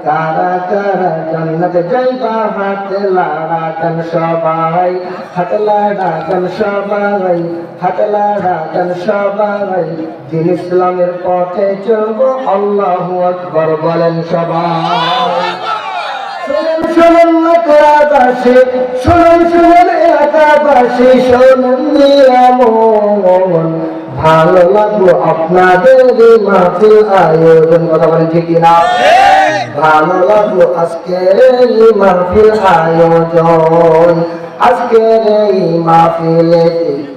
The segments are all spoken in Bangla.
কারা কারা জান্নাতে যাইবা হাত লাড়াতেন সবাই, হাত লাড়াতেন সবাই, হাত লাড়াতেন সবাই, দিন ইসলামের পথে চলবো আল্লাহু আকবার বলেন সবাই। শুনুন শুনুন এলাকাবাসী, শুনুন শুনুন এলাকাবাসী, শুনুন নিরামন, ভালো লাগলো আপনাদের এই মাহফিল আয়োজন, কথা বলেন ঠিক কিনা? ভালো লাগলো আজকের এই মাহফিল আয়োজন। আজকের এই মাহফিলে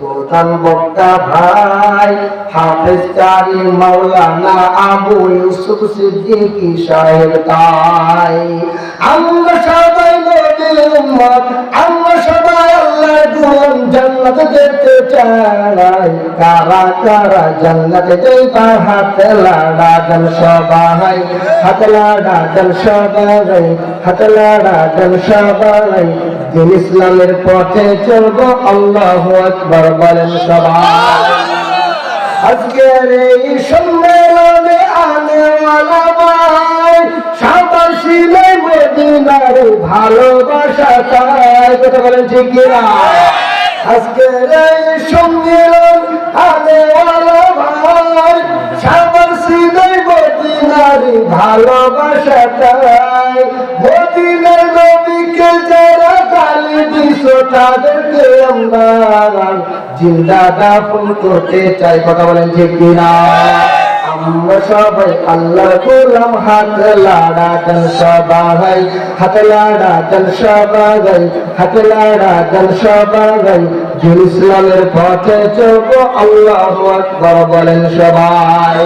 প্রধান বক্তা ভাই হাফেজ কারি মাওলানা আবু ইউসুফ সিদ্দিকী সাহেব তাই। আমরা সবাই নবীর উম্মত, আমরা সবাই আল্লাহর গোলাম, জান্নাতে যেতে চাই। কারা কারা জান্নাতে যাইবা হাত লাড়াতেন সবাই, হাত লাড়াতেন সবাই, হাত লাড়াতেন সবাই, দিন ইসলামের পথে চলবো আল্লাহু আকবার বলেন সবাই। আজকের এই সম্মেলনে আনেওয়ালা ভাই সাবাসী মদিনার ভালোবাসা চাই, কথা বলেন ঠিক কিনা? আজকের এই সম্মেলন আনেওয়ালা ভাই সাবাসী মদিনার ভালোবাসা চাই। মদিনার নবীকে যারা গালি দিছো তাদেরকে আমরা জিন্দা দাফন করতে চাই, কথা বলেন ঠিক কিনা? আমরা সবাই আল্লাহর গোলাম, হাত লাড়াতেন সবাই, হাত লাড়াতেন সবাই, হাত লাড়াতেন সবাই, দিন ইসলামের পথে চলবো আল্লাহু আকবার বলেন সবাই।